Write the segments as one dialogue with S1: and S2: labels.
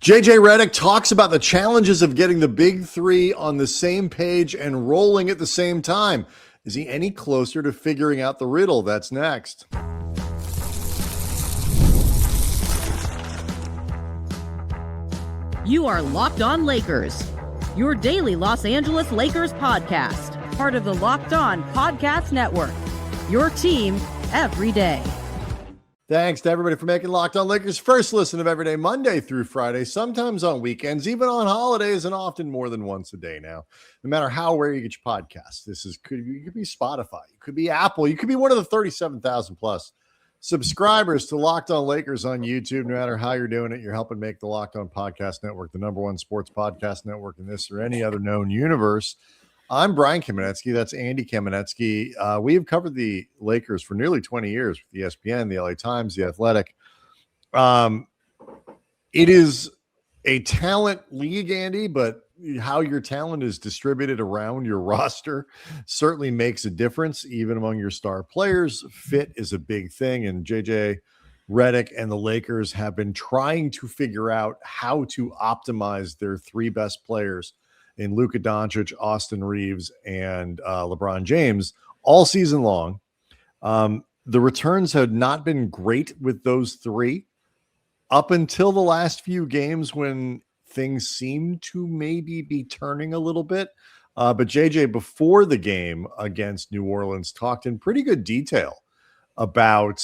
S1: JJ Redick talks about the challenges of getting the big three on the same page and rolling at the same time. Is he any closer to figuring out the riddle? That's next.
S2: You are Locked On Lakers, your daily Los Angeles Lakers podcast, part of the Locked On Podcast Network, your team every day.
S1: Thanks to everybody for making Locked On Lakers first listen of every day, Monday through Friday, sometimes on weekends, even on holidays, and often more than once a day now. No matter where you get your podcasts. Could be Spotify, it could be Apple, you could be one of the 37,000 plus subscribers to Locked On Lakers on YouTube. No matter how you're doing it, you're helping make the Locked On Podcast Network the number one sports podcast network in this or any other known universe. I'm Brian Kamenetsky. That's Andy Kamenetsky. We have covered the Lakers for nearly 20 years with ESPN, the LA Times, the Athletic. It is a talent league, Andy, but how your talent is distributed around your roster certainly makes a difference, even among your star players. Fit is a big thing, and JJ Redick and the Lakers have been trying to figure out how to optimize their three best players in Luka Donćić, Austin Reaves, and LeBron James all season long. The returns have not been great with those three up until the last few games when things seem to maybe be turning a little bit. But JJ, before the game against New Orleans, talked in pretty good detail about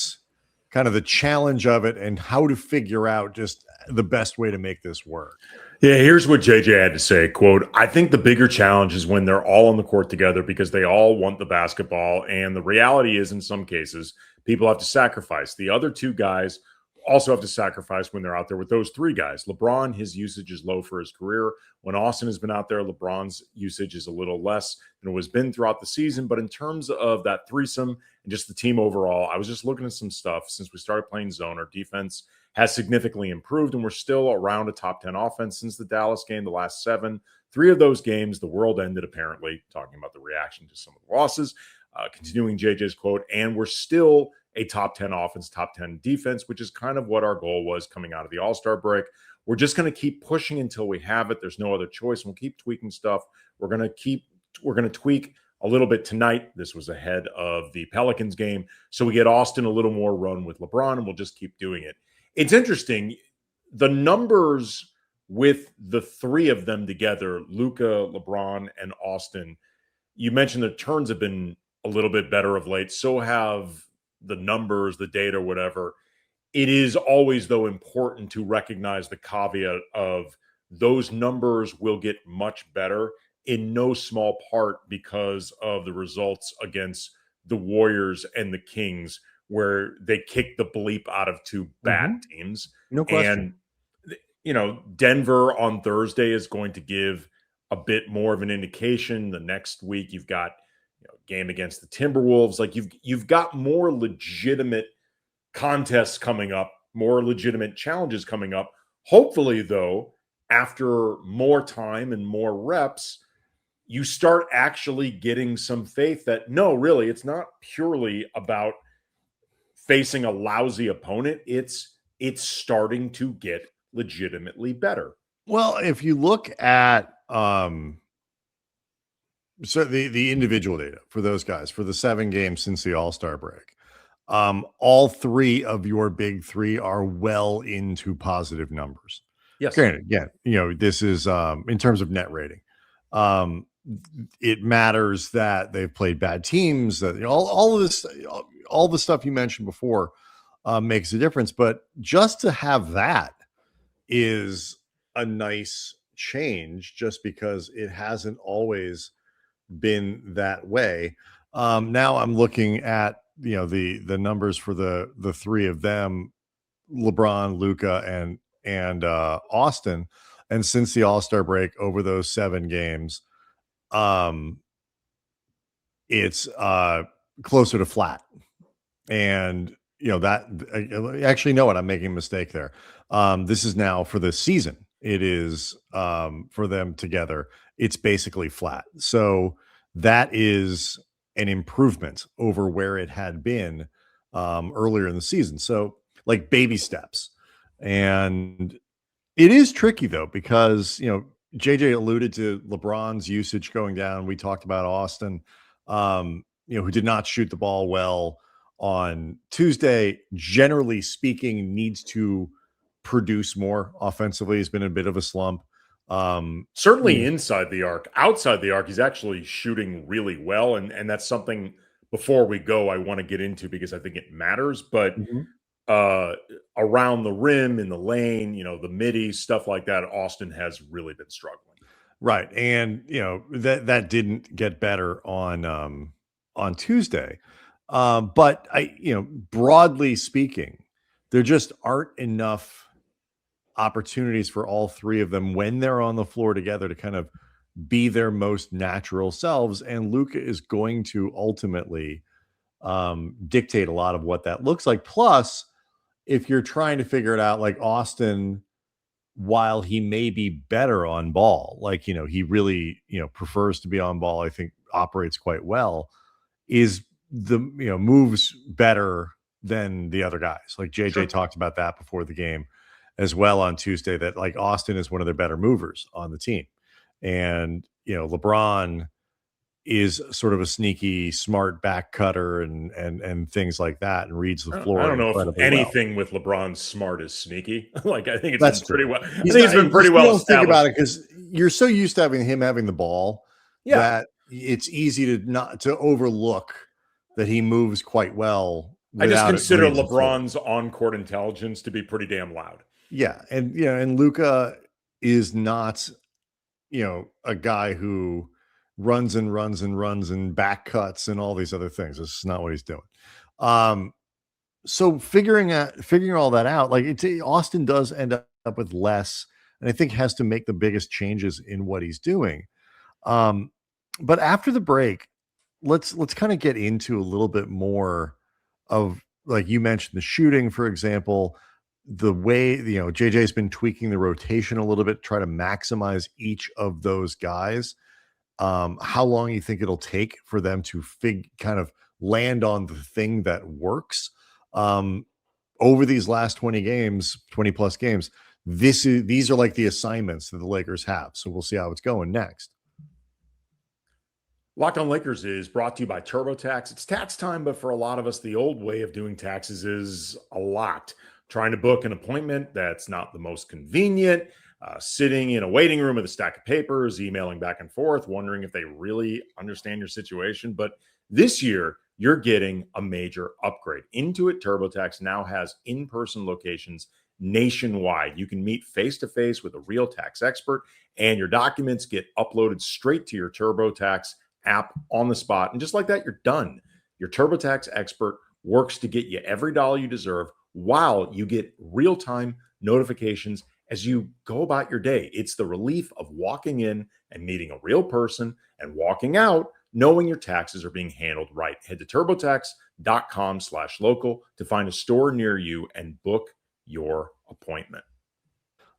S1: kind of the challenge of it and how to figure out just the best way to make this work.
S3: Yeah, here's what JJ had to say, quote, "I think the bigger challenge is when they're all on the court together because they all want the basketball. And the reality is, in some cases, people have to sacrifice. The other two guys also have to sacrifice when they're out there with those three guys. LeBron, his usage is low for his career. When Austin has been out there, LeBron's usage is a little less than it has been throughout the season. But in terms of that threesome and just the team overall, I was just looking at some stuff. Since we started playing zone, our defense has significantly improved, and we're still around a top 10 offense since the Dallas game, the last 7. 3 of those games, the world ended, apparently, talking about the reaction to some of the losses. Continuing JJ's quote, and we're still a top 10 offense, top 10 defense, which is kind of what our goal was coming out of the All-Star break. We're just going to keep pushing until we have it. There's no other choice. We'll keep tweaking stuff. We're going to tweak a little bit tonight. This was ahead of the Pelicans game. So we get Austin a little more run with LeBron, and we'll just keep doing it. It's interesting. The numbers with the three of them together, Luka, LeBron, and Austin, you mentioned the turns have been a little bit better of late. So have the numbers, the data, whatever. It is always, though, important to recognize the caveat of those numbers will get much better in no small part because of the results against the Warriors and the Kings, where they kicked the bleep out of 2 bad teams.
S1: No question.
S3: And, Denver on Thursday is going to give a bit more of an indication. The next week you've got game against the Timberwolves. Like you've got more legitimate contests coming up, more legitimate challenges coming up. Hopefully, though, after more time and more reps, you start actually getting some faith that, no, really, it's not purely about facing a lousy opponent. It's starting to get legitimately better.
S1: Well, if you look at so the individual data for those guys for the 7 games since the All-Star break, all 3 of your big three are well into positive numbers.
S3: Yes.
S1: Granted, again, this is in terms of net rating. It matters that they've played bad teams. That all of this, all the stuff you mentioned before, makes a difference. But just to have that is a nice change, just because it hasn't always been that way. Now I'm looking at the numbers for the 3 of them, LeBron, Luka, and Austin, and since the All-Star break over those 7 games, it's closer to flat. And that actually, know what, I'm making a mistake there. This is now for the season. It is for them together. It's basically flat. So that is an improvement over where it had been earlier in the season. So like baby steps. And It is tricky though, because JJ alluded to LeBron's usage going down. We talked about Austin, who did not shoot the ball well on Tuesday. Generally speaking, needs to produce more offensively. Has been in a bit of a slump.
S3: Certainly inside the arc. Outside the arc, he's actually shooting really well, and that's something before we go I want to get into because I think it matters. But around the rim, in the lane, the middies, stuff like that, Austin has really been struggling.
S1: Right, and that didn't get better on Tuesday, but broadly speaking, there just aren't enough opportunities for all three of them when they're on the floor together to kind of be their most natural selves, and Luka is going to ultimately dictate a lot of what that looks like. Plus, if you're trying to figure it out, like Austin, while he may be better on ball, he really prefers to be on ball, I think operates quite well, is the moves better than the other guys. Like JJ talked about that before the game as well on Tuesday, that like Austin is one of their better movers on the team. And LeBron is sort of a sneaky, smart back cutter and things like that, and reads the floor.
S3: I don't know if anything with LeBron's smart is sneaky. I think
S1: That's
S3: been pretty
S1: true.
S3: well. I think it's been pretty well established. Think about it,
S1: because you're so used to him having the ball that it's easy to overlook that he moves quite well.
S3: I just consider LeBron's on-court intelligence to be pretty damn loud.
S1: Yeah, and Luka is not, a guy who runs and back cuts and all these other things. This is not what he's doing. So figuring all that out, Austin does end up with less, and I think has to make the biggest changes in what he's doing. But after the break, let's kind of get into a little bit more of, like you mentioned, the shooting, for example, the way, JJ's been tweaking the rotation a little bit, try to maximize each of those guys. How long you think it'll take for them to kind of land on the thing that works over these last 20 plus games. These are like the assignments that the Lakers have. So we'll see how it's going next.
S3: Locked on Lakers is brought to you by TurboTax. It's tax time, but for a lot of us, the old way of doing taxes is a lot. Trying to book an appointment that's not the most convenient, sitting in a waiting room with a stack of papers, emailing back and forth, wondering if they really understand your situation. But this year, you're getting a major upgrade. Intuit TurboTax now has in-person locations nationwide. You can meet face-to-face with a real tax expert, and your documents get uploaded straight to your TurboTax app on the spot. And just like that, you're done. Your TurboTax expert works to get you every dollar you deserve while you get real-time notifications as you go about your day. It's the relief of walking in and meeting a real person and walking out knowing your taxes are being handled right. Head to turbotax.com/local to find a store near you and book your appointment.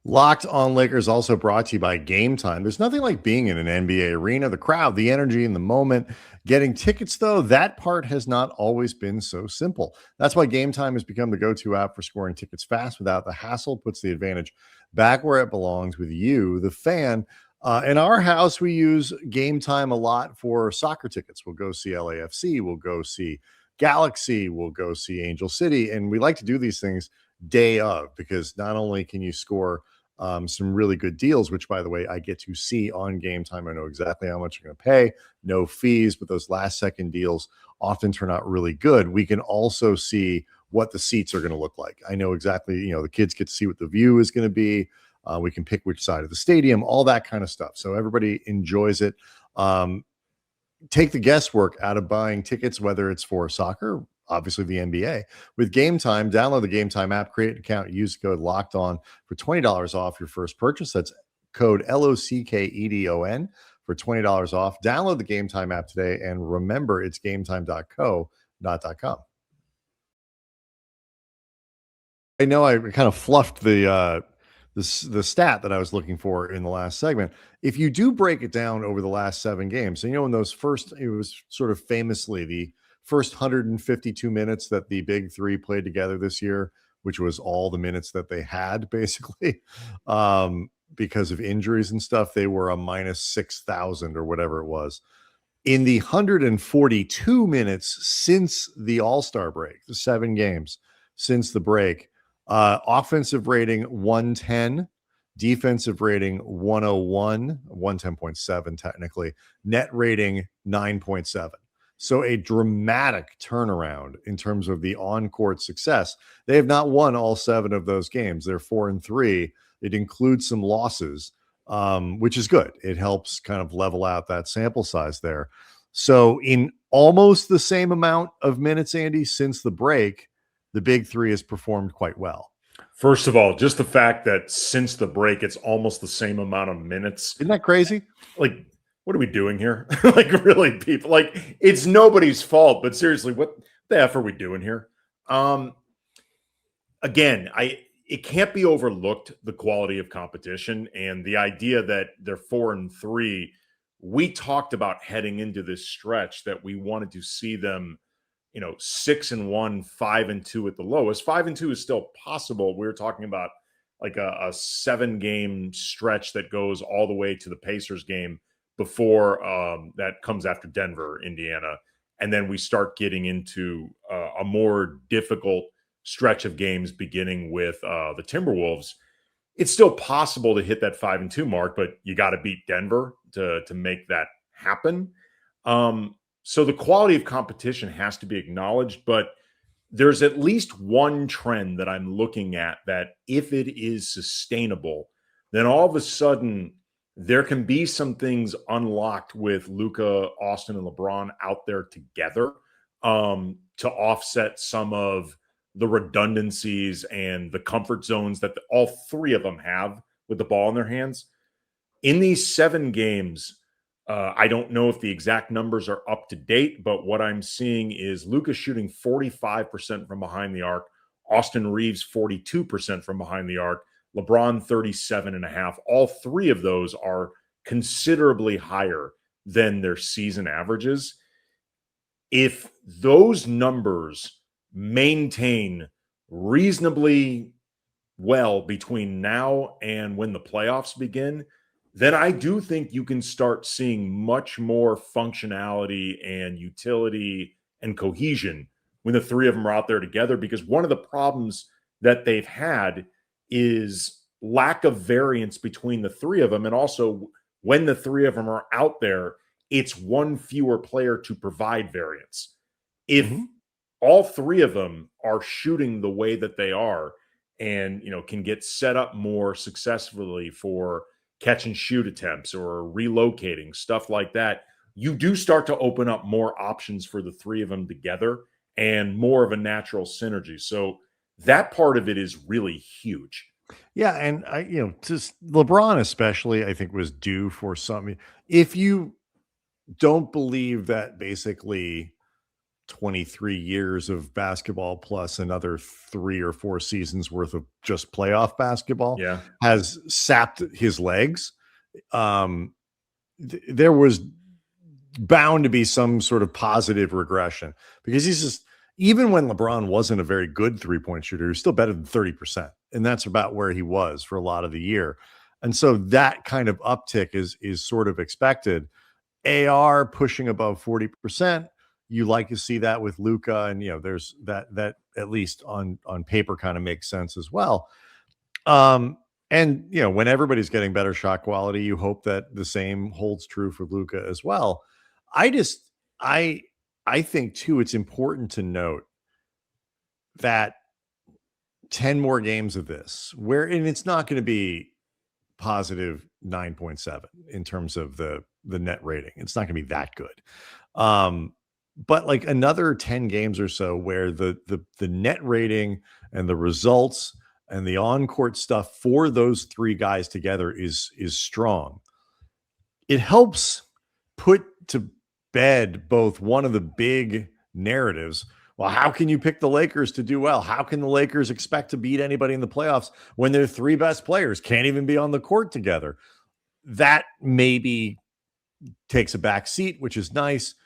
S1: Locked on Lakers also brought to you by Game Time. There's nothing like being in an NBA arena, the crowd, the energy in the moment. Getting tickets, though, that part has not always been so simple. That's why Game Time has become the go-to app for scoring tickets fast without the hassle. Puts the advantage back where it belongs with you, the fan. In our house, we use Game Time a lot for soccer tickets. We'll go see LAFC. We'll go see Galaxy. We'll go see Angel City. And we like to do these things day of, because not only can you score some really good deals, which, by the way, I get to see on Game Time. I know exactly how much I'm going to pay, no fees, but those last second deals often turn out really good. We can also see what the seats are going to look like. I know exactly, the kids get to see what the view is going to be. We can pick which side of the stadium, all that kind of stuff. So everybody enjoys it. Take the guesswork out of buying tickets, whether it's for soccer, obviously the NBA. With Game Time, download the Game Time app, create an account, use the code Locked On for $20 off your first purchase. That's code LOCKEDON for $20 off. Download the Game Time app today, and remember, it's gametime.co, not .com. I know I kind of fluffed the stat that I was looking for in the last segment. If you do break it down over the last 7 games, so in those first, it was sort of famously the first 152 minutes that the Big Three played together this year which was all the minutes that they had basically. Because of injuries and stuff, they were a minus 6,000 or whatever it was. In the 142 minutes since the All-Star break, the 7 games since the break, offensive rating 110, defensive rating 101, 110.7 technically, net rating 9.7. So a dramatic turnaround in terms of the on-court success. They have not won all 7 of those games. They're 4-3. It includes some losses, which is good. It helps kind of level out that sample size there. So in almost the same amount of minutes, Andy, since the break, the Big Three has performed quite well.
S3: First of all, just the fact that since the break, it's almost the same amount of minutes.
S1: Isn't that crazy?
S3: Like, what are we doing here? Like, really, people, like, it's nobody's fault, but seriously, what the F are we doing here? Again, it can't be overlooked, the quality of competition and the idea that they're 4-3. We talked about heading into this stretch that we wanted to see them, 6-1, 5-2 at the lowest. 5-2 is still possible. We were talking about like a 7-game stretch that goes all the way to the Pacers game before that comes after Denver, Indiana. And then we start getting into a more difficult stretch of games beginning with the Timberwolves. It's still possible to hit that 5-2 mark, but you got to beat Denver to make that happen. So the quality of competition has to be acknowledged, but there's at least one trend that I'm looking at that if it is sustainable, then all of a sudden there can be some things unlocked with Luka, Austin, and LeBron out there together to offset some of the redundancies and the comfort zones that all 3 of them have with the ball in their hands. In these 7 games, I don't know if the exact numbers are up to date, but what I'm seeing is Luka shooting 45% from behind the arc, Austin Reaves 42% from behind the arc, LeBron 37.5. All 3 of those are considerably higher than their season averages. If those numbers maintain reasonably well between now and when the playoffs begin, then I do think you can start seeing much more functionality and utility and cohesion when the 3 of them are out there together, because one of the problems that they've had is lack of variance between the 3 of them. And also when the 3 of them are out there, it's one fewer player to provide variance. If all 3 of them are shooting the way that they are and, can get set up more successfully for catch and shoot attempts or relocating, stuff like that, you do start to open up more options for the 3 of them together and more of a natural synergy. So that part of it is really huge.
S1: Yeah. And just LeBron especially, I think was due for something. If you don't believe that basically 23 years of basketball plus another 3 or 4 seasons worth of just playoff basketball has sapped his legs, there was bound to be some sort of positive regression, because he's just, even when LeBron wasn't a very good 3-point shooter, he was still better than 30%. And that's about where he was for a lot of the year. And so that kind of uptick is sort of expected. AR pushing above 40%. You like to see that with Luka, and there's that at least on paper kind of makes sense as well. And when everybody's getting better shot quality, you hope that the same holds true for Luka as well. I think too, it's important to note that 10 more games of this, and it's not going to be positive 9.7 in terms of the net rating. It's not going to be that good. But like another 10 games or so where the net rating and the results and the on-court stuff for those 3 guys together is strong. It helps put to bed both one of the big narratives. Well, how can you pick the Lakers to do well? How can the Lakers expect to beat anybody in the playoffs when their 3 best players can't even be on the court together? That maybe takes a back seat, which is nice.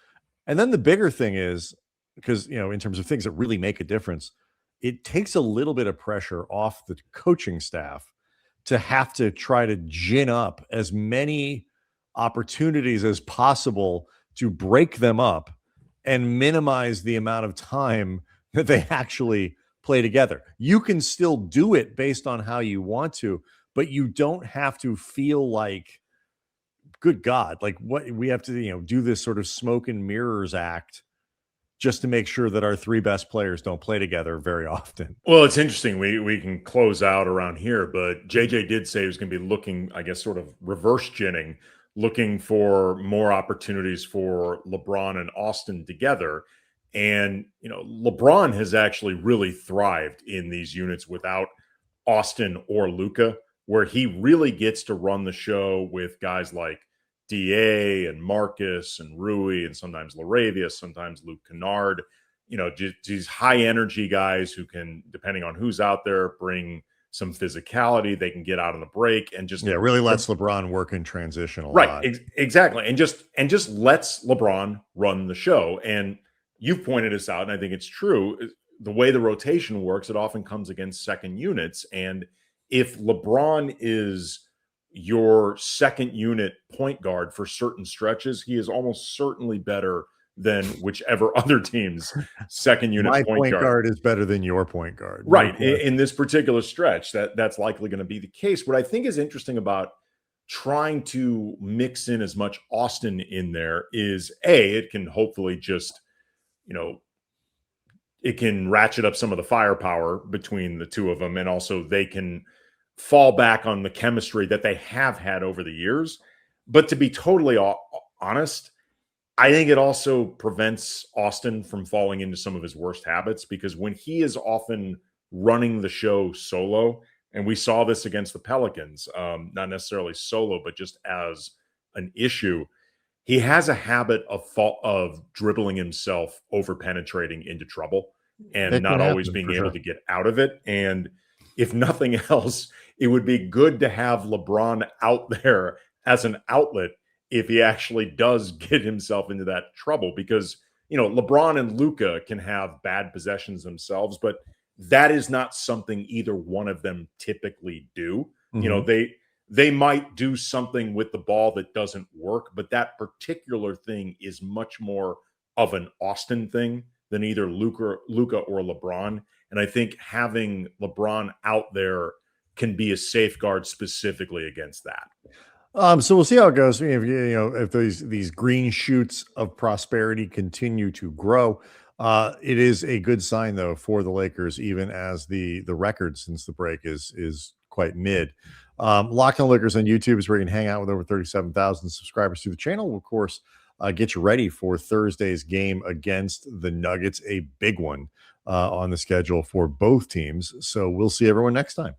S1: And then the bigger thing is, because, in terms of things that really make a difference, it takes a little bit of pressure off the coaching staff to have to try to gin up as many opportunities as possible to break them up and minimize the amount of time that they actually play together. You can still do it based on how you want to, but you don't have to feel like, good God, like what we have to, do this sort of smoke and mirrors act just to make sure that our three best players don't play together very often.
S3: Well, it's interesting. We can close out around here, but JJ did say he was going to be looking, I guess, sort of reverse ginning, looking for more opportunities for LeBron and Austin together. And, LeBron has actually really thrived in these units without Austin or Luka, where he really gets to run the show with guys like DA and Marcus and Rui and sometimes Reaves, sometimes Luke Kennard, these high energy guys who can, depending on who's out there, bring some physicality. They can get out on the break and just
S1: really lets LeBron work in transition a lot.
S3: Right, exactly, and just lets LeBron run the show. And you've pointed this out, and I think it's true. The way the rotation works, it often comes against second units, and if LeBron is your second unit point guard for certain stretches, he is almost certainly better than whichever other team's second unit
S1: My
S3: point guard
S1: is better than your point guard.
S3: Right. In this particular stretch, that's likely going to be the case. What I think is interesting about trying to mix in as much Austin in there is it can hopefully just, it can ratchet up some of the firepower between the two of them. And also they can fall back on the chemistry that they have had over the years. But to be totally honest, I think it also prevents Austin from falling into some of his worst habits, because when he is often running the show solo, and we saw this against the Pelicans, not necessarily solo, but just as an issue, he has a habit of dribbling himself, over penetrating into trouble and not always being able to get out of it. And if nothing else, it would be good to have LeBron out there as an outlet if he actually does get himself into that trouble, because, LeBron and Luka can have bad possessions themselves, but that is not something either one of them typically do. Mm-hmm. They might do something with the ball that doesn't work, but that particular thing is much more of an Austin thing than either Luka or LeBron. And I think having LeBron out there can be a safeguard specifically against that.
S1: So we'll see how it goes. If these green shoots of prosperity continue to grow, it is a good sign though for the Lakers, even as the record since the break is quite mid. Locked On Lakers on YouTube is where you can hang out with over 37,000 subscribers to the channel. We'll, of course, get you ready for Thursday's game against the Nuggets, a big one on the schedule for both teams. So we'll see everyone next time.